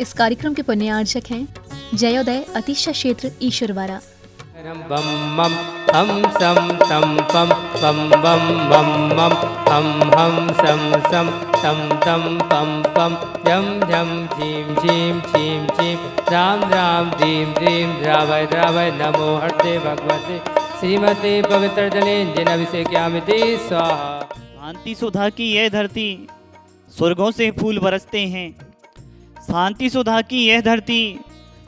इस कार्यक्रम के पुण्यार्चक हैं जयोदय अतिशा क्षेत्र ईश्वरवारा। बम मम हम सम तम पम बम बम बम मम हम सम सम तम तम पम पम झम झम झीम झीम झीम झीम राम राम दीम दीम द्रावय द्रावय नमो हरते भगवते श्रीमते पवित्र जले जिन अभिषेक्यामिति स्वाहा। शांति सुधा की यह धरती स्वर्गों से फूल बरसते हैं। शांति सुधा की यह धरती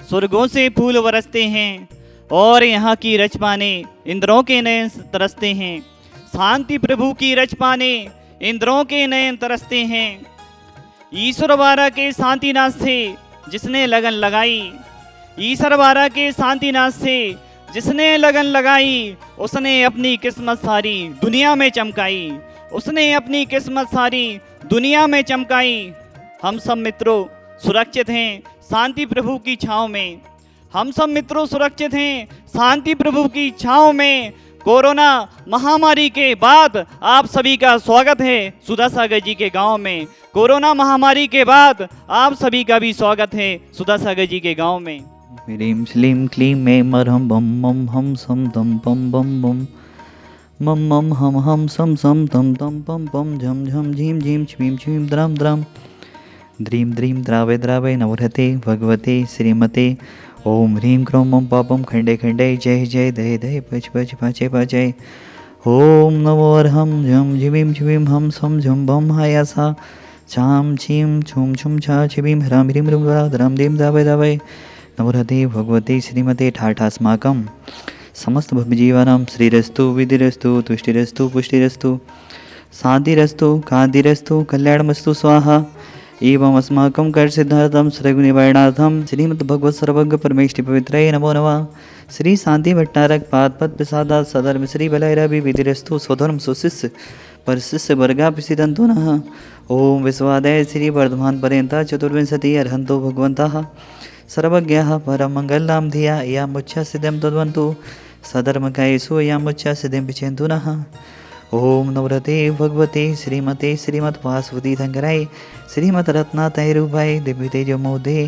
स्वर्गों से फूल बरसते हैं और यहाँ की रचपाने इंद्रों के नयन तरसते हैं। शांति प्रभु की रचपाने इंद्रों के नयन तरसते हैं। ईश्वरवारा के शांतिनाथ से जिसने लगन लगाई, ईश्वरवारा के शांतिनाथ से जिसने लगन लगाई, उसने अपनी किस्मत सारी दुनिया में चमकाई, उसने अपनी किस्मत सारी दुनिया में चमकाई। हम सब मित्रों सुरक्षित हैं शांति प्रभु की छाँव में। हम सब मित्रों सुरक्षित हैं शांति प्रभु की छाँव में। कोरोना महामारी के बाद आप सभी का स्वागत है सुधा सागर जी के गांव में। कोरोना महामारी के बाद आप सभी का भी स्वागत है सुधा सागर जी के गांव में। ह्रीं श्लीं क्लीं मे मरहं बम मम हम सम दम बम बम बम मम मम हम सम सम तम तम पम पम झम झम झीम झीम छीम छीम द्राम द्राम द्रीं द्रीं द्रावे द्रावे नवरते भगवते श्रीमते ओम ह्रीं क्रों मम पापम खंडे खंडे जय जय दय दय पच पच पाचे पाचय ओम नमो अर्हं झम झिवीं झिवीं हम सम झम बम हायासा छाम छीम छुम छुम छा छिवीं ह्रां ह्रीं ह्रूं द्राम दीं दावय दावय नमोहते भगवते श्रीमते ठाठास्माकं समस्त भवजीवानां श्रीरस्तु विधिरस्तु तुष्टिरस्तु पुष्टिरस्तु शांतिरस्तु कांतिरस्तु कल्याणमस्तु स्वाहा। एवं अस्माकं कर सिद्धार्थम सर्वनिवारणार्थम श्रीमद्भगवत सर्वज्ञ परमेष्टि पवित्राय नमो नमः। श्री शांति भट्टारक पाद पद प्रसादा सधर्म श्री बलैरवि विधिरस्तु स्वधर्म सुशिष्य परशिष्य वर्गा प्रसिद्धंतो नः। ओम विश्वादय श्री वर्धमान पर्यंता चतुर्विंशति अर्हन्तो भगवन्तः सर्वज्ञः परमंगलां धिया या मुच्छा सिद्धिं तद्वन्तु सधर्मकायेषु या मुच्छा सिद्धिं विचेन्तु नः। ओम नवरते भगवते श्रीमते श्रीमद्वासुदेव धंगराय श्रीमद रत्नातय रूपाय दिव्य तेजो मोदे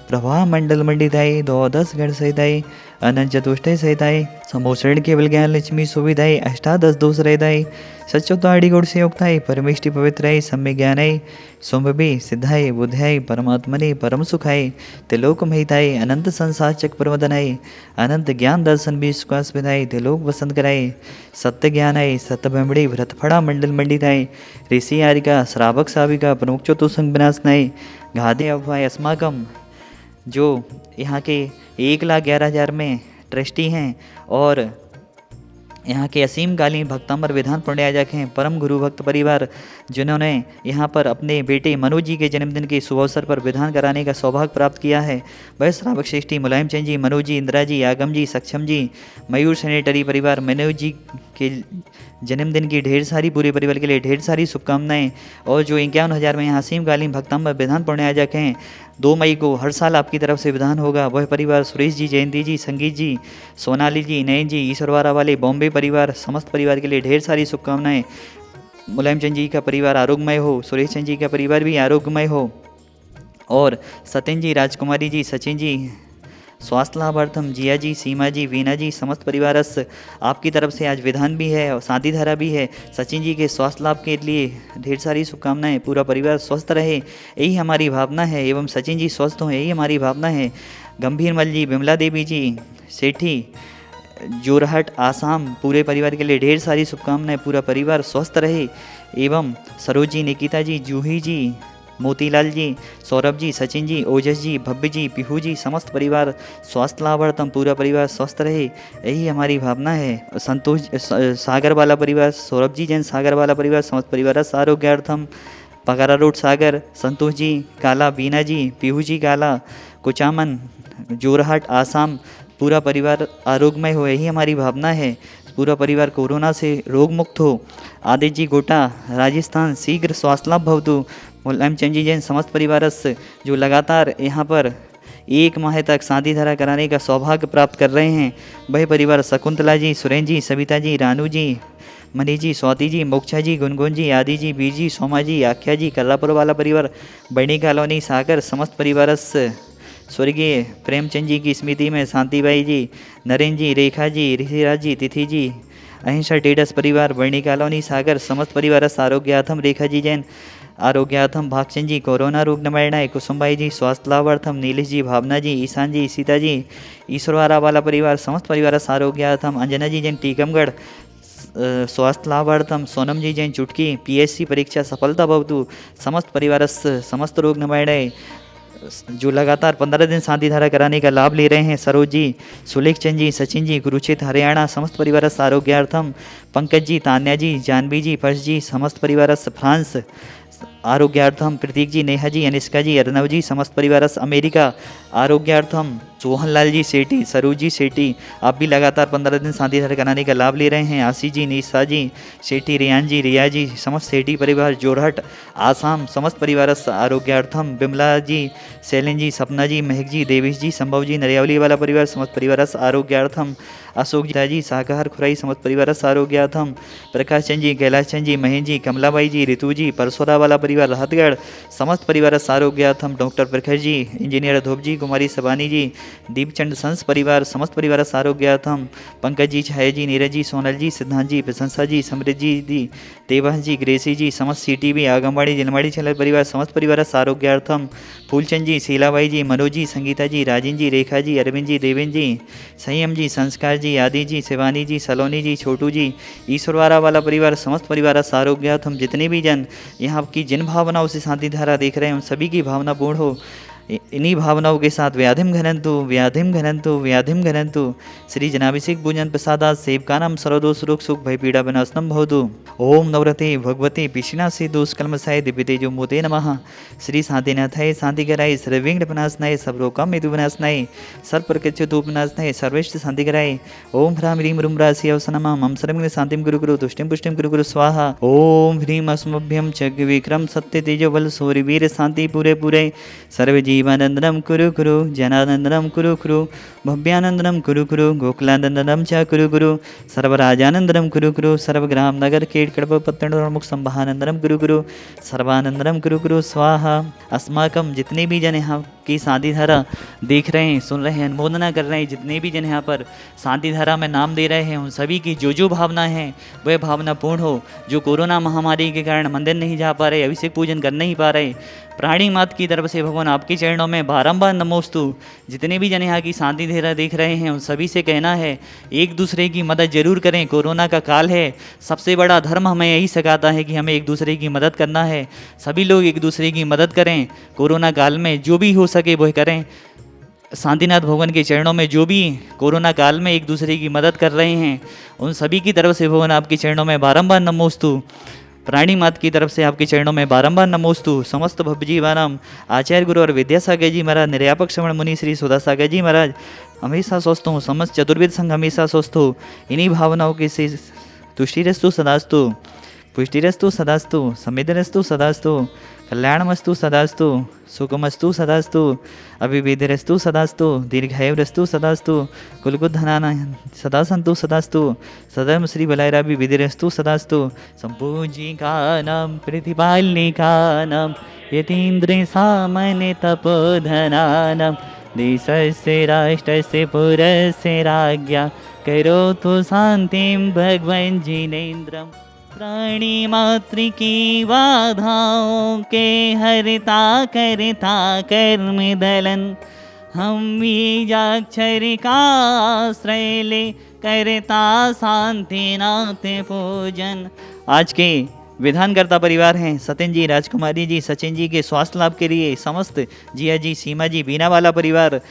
प्रभा मंडल मंडिताय द्वादश गण सहिताय अनंत चतुष्टय सहिताय समोषण केवल ज्ञान लक्ष्मी सुविधाय अष्टादश दोष रहताय सच्चोताड़ी गुण से युक्ताय परमेष्टि पवित्राय सम्य ज्ञानाय सोमभि सिद्धाय बुद्धाय परमात्मने परम सुखाय त्रिलोक महिताय अनंत संसार चक प्रवदनाय अनंत ज्ञान दर्शन विश्वास विधाय त्रिलोक वसंत कराय सत्य ज्ञानाय सत्य ब्रह्मणि भरतफड़ा मंडल मंडिताय ऋषि आरिका श्रावक साविका प्रमुख चतुसंग विनाशनाय घादे अभवाय अस्माकम जो यहाँ के 1,11,000 में ट्रस्टी हैं और यहाँ के असीम कालीन भक्तांबर विधान पुण्याजक हैं परम गुरु भक्त परिवार जिन्होंने यहाँ पर अपने बेटे मनोज जी के जन्मदिन के शुभ अवसर पर विधान कराने का सौभाग्य प्राप्त किया है। वह श्रावक श्रेष्ठी मुलायम चंद जी, मनोज जी, इंदिरा जी, आगम जी, सक्षम जी, मयूर सैनिटरी परिवार मनोज जी के जन्मदिन की ढेर सारी पूरे परिवार के लिए ढेर सारी शुभकामनाएं। और जो 51,000 में यहाँ असीम कालीन भक्तांबर विधान पुण्याजक हैं 2 मई को हर साल आपकी तरफ से विधान होगा। वह परिवार सुरेश जी, जयंती जी, संगीत जी, सोनाली जी, नयन जी, ईश्वरवारा वाले बॉम्बे परिवार समस्त परिवार के लिए ढेर सारी शुभकामनाएं। मुलायम चंद जी का परिवार आरोग्यमय हो, सुरेश चंद जी का परिवार भी आरोग्यमय हो और सत्यन जी, राजकुमारी जी, सचिन जी स्वास्थ्य लाभार्थम, जिया जी, सीमा जी, वीना जी समस्त परिवारस आपकी तरफ से आज विधान भी है और शांति धारा भी है। सचिन जी के स्वास्थ्य लाभ के लिए ढेर सारी शुभकामनाएं। पूरा परिवार स्वस्थ रहे यही हमारी भावना है एवं सचिन जी स्वस्थ हों यही हमारी भावना है। गंभीर मल जी, विमला देवी जी, सेठी जोरहट आसाम पूरे परिवार के लिए ढेर सारी शुभकामनाएं। पूरा परिवार स्वस्थ रहे एवं सरोज जी, निकिता जी, जूही जी, मोतीलाल जी, सौरभ जी, सचिन जी, ओजस जी, भव्य जी, पिहू जी समस्त परिवार स्वास्थ्य लाभार्थम पूरा परिवार स्वस्थ रहे यही हमारी भावना है। संतोष सागर वाला परिवार, सौरभ जी जैन सागर वाला परिवार समस्त परिवार आरोग्यार्थम, पगारा रोड सागर, संतोष जी काला, बीना जी, पिहू जी काला, कुचामन जोरहाट आसाम पूरा परिवार आरोग्यमय हो यही हमारी भावना है। पूरा परिवार कोरोना से रोग मुक्त हो। आदित्य जी गोटा राजस्थान शीघ्र स्वास्थ्य लाभ भवतु। मुलायम चंद जी जैन समस्त परिवारस जो लगातार यहाँ पर 1 माह तक शांति धारा कराने का सौभाग्य प्राप्त कर रहे हैं वह परिवार शकुंतला जी, सुरेंद्र जी, सविता जी, रानू जी, मनी जी, स्वाति जी, मोक्षा जी, गुनगुन जी, आदि जी, बीर जी, सोमा जी, आख्या जी, कल्लापुर वाला परिवार, बड़ी कॉलोनी सागर, समस्त परिवार स्वर्गीय प्रेमचंद जी की स्मृति में शांतिबाई जी, नरेंद्र जी, रेखा जी, ऋषिराज जी, तिथि जी, अहिंसा टेडस परिवार, बर्णी कॉलोनी सागर, समस्त परिवार आरोग्यार्थम रेखा जी जैन, आरोग्यार्थम भागचंद जी, कोरोना रोग निवारणाय कुसुमबाई जी, स्वास्थ्य लाभार्थम नीलेश जी, भावना जी, ईशान जी, सीता जी, ईश्वरवारा वाला परिवार, समस्त परिवार आरोग्यार्थम अंजना जी जैन टीकमगढ़, स्वास्थ्य लाभार्थम सोनम जी जैन चुटकी, पीएससी परीक्षा सफलता भवतु, समस्त परिवार समस्त रोग निवारणाय जो लगातार 15 दिन शांति धारा कराने का लाभ ले रहे हैं, सरोज जी, सुलेख चंद जी, सचिन जी, कुरुक्षेत्र हरियाणा, समस्त परिवार आरोग्यार्थम, पंकज जी, तान्या जी, जानवी जी, पर्श जी, समस्त परिवार फ्रांस आरोग्यार्थम, प्रतीक जी, नेहा जी, अनिष्का जी, अर्नव जी, समस्त परिवार अमेरिका आरोग्यार्थम, सोहन लाल जी सेठी, सरोज जी सेठी, आप भी लगातार 15 दिन शांति धारा कराने का लाभ ले रहे हैं, आशी जी, निशा जी सेठी, रियान जी, रिया जी, समस्त सेठी परिवार जोरहट आसाम, समस्त परिवार आरोग्यार्थम, बिमला जी, शैलन जी, सपना जी, महक जी, देवेश जी, संभव जी, नरियावली वाला परिवार, समस्त परिवार आरोग्यार्थम, अशोक जी, शाकाहार खुराई, समस्त परिवार आरोग्यार्थम, प्रकाश चंद जी, कैलाश चंद जी, महेंद्र जी, कमलाबाई जी, ऋतु जी, परसोरा वाला परिवार राहतगढ़, समस्त परिवार आरोग्यार्थम, डॉक्टर प्रखर जी, इंजीनियर धोप जी, कुमारी सबानी जी, दीपचंद संस परिवार, समस्त परिवार आरोग्यार्थम, पंकज जी, छाया जी, नीरज जी, सोनल जी, सिद्धांत जी, प्रशंसा जी, समृद्ध जी, देवांश जी, ग्रेसी जी, समस्त सीटीबी आगमवाड़ी जिलमाड़ी छलर परिवार, समस्त परिवार आरोग्यार्थम, फूलचंद जी, शीलाबाई जी, मनोज जी, संगीता जी, राजिन जी, रेखा जी, अरविंद जी, देवेंद्र जी, संयम जी, संस्कार जी, आदि जी, शिवानी जी, सलोनी जी, छोटू जी, ईश्वरवारा वाला परिवार, समस्त परिवार आरोग्यार्थम, जितने भी जन यहाँ की जिन भावनाओं से शांति धारा देख रहे हैं उन सभी की भावना पूर्ण हो। इन्हीं भावनाओं के साथ व्याधिम घनंतु व्याधिम घनंतु व्याधिम घनंतु श्री जनाभिषेक पूजन प्रसादात सेवकानां सर्वदोष रोग सुख भय पीड़ा विनाशनम भवतु। ओम नवरते भगवते पिशिनासे दोष कलमसाय दिव्यतेजो मूर्ते नमः। श्री शांतिनाथाय शांतिकराय सर्वविघ्न विनाशनाय सर्वरोगम हेतु विनाशनाय सर्वप्रकृत्यतु विनाशनाय सर्वेष्ट शांतिकराय। ओम ह्रां ह्रीं रुं रासि अवसनमा मम सर्वविघ्न शांतिं गुरु गुरु तुष्टिं पुष्टिं गुरु गुरु स्वाहा। ओम ह्रीं अस्मभ्यं चग विक्रम सत्य तेजो बल सूर्य वीर शांति पूरे पूरे सर्व जीवानंदनम कुरु कुरु जनानंदनम कुरु कुरु भव्यानंदनम कुरु कुरु गोकुलानंदनम च कुरु कुरु सर्वराजानंदनम कुरु कुरु सर्वग्राम नगर कीट कड़प पत्तन मुख संभानंदनम कुरु कुरु सर्वानंदनम कुरु कुरु स्वाहा। अस्माकम जितने भी जन यहाँ की शांति धारा देख रहे हैं, सुन रहे हैं, अनुमोदना कर रहे हैं, जितने भी जन यहाँ पर शांति धारा में नाम दे रहे हैं, उन सभी की जो भावना है वह भावना पूर्ण हो। जो कोरोना महामारी के कारण मंदिर नहीं जा पा रहे, अभिषेक पूजन कर नहीं पा रहे, प्राणी मात की तरफ से भगवान आपके चरणों में बारंबार नमोस्तु। जितने भी जन यहाँ की शांति धारा देख रहे हैं उन सभी से कहना है एक दूसरे की मदद जरूर करें। कोरोना का काल है, सबसे बड़ा धर्म हमें यही सिखाता है कि हमें एक दूसरे की मदद करना है। सभी लोग एक दूसरे की मदद करें, कोरोना काल में जो भी हो सके वह करें। शांतिनाथ भगवान के चरणों में जो भी कोरोना काल में एक दूसरे की मदद कर रहे हैं उन सभी की तरफ से भगवान आपके चरणों में बारंबार नमोस्तु। प्राणी मात की तरफ से आपके चरणों में बारंबार नमोस्तु। समस्त भवजीवानाम आचार्य गुरु और विद्यासागर जी महाराज, निर्यापक श्रवण मुनि श्री सुधासागर जी महाराज हमेशा स्वस्थ हूँ। समस्त चतुर्वेद संघ हमेशा स्वस्थ हो। इन्हीं भावनाओं के से तुष्टिरस्तु सदास्तु, पुष्टिरस्तु सदास्तु, समिधरस्तु सदास्तु, कल्याणमस्तु सदास्तु, सुखमस्तु सदास्तु, अभिवेदरस्तु सदास्तु, दीर्घायुरस्तु सदास्तु, कुलकुधनाना सदा सन्तु सदास्तु, सदैव श्री बलायराभि विधिरस्तु सदास्तु। सम्पूजिकानां प्रतिपालिकानां यतीन्द्रे सामान्य तपोधनानां देशस्य राष्ट्रस्य पुरस्य राज्ञा करोतु शान्तिं भगवन् जिनेन्द्रम्। प्राणी मातृ की बाधाओं के हरता करता कर्म दलन, हम बीजाक्षर का आश्रय ले करता शांतिनाथ पूजन। आज के विधानकर्ता परिवार हैं सत्यन जी, राजकुमारी जी, सचिन जी के स्वास्थ्य लाभ के लिए समस्त जिया जी, सीमा जी, बीना वाला परिवार,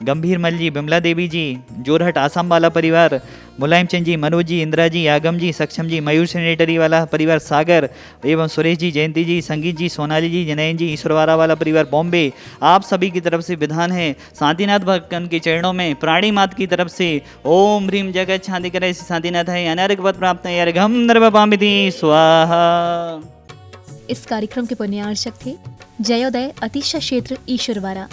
गंभीर मल जी, बिमला देवी जी, जोरहट आसाम वाला परिवार, मुलायम चंद जी, मनोज जी, इंदिरा जी, आगम जी, सक्षम जी, मयूर सैनिटरी वाला परिवार सागर एवं सुरेश जी, जयंती जी, संगीत जी, सोनाली जी, जनयन जी, ईश्वरवारा वाला परिवार बॉम्बे, आप सभी की तरफ से विधान है शांतिनाथ भगवान के चरणों में प्राणी मात की तरफ से ओम ह्रीम जगत शांति करे शांतिनाथ है अनर्घ पद प्राप्त है अर्घम नर्वपामिति स्वाहा। इस कार्यक्रम के पुण्यार्चक थे जयोदय अतिशा क्षेत्र ईश्वरवारा।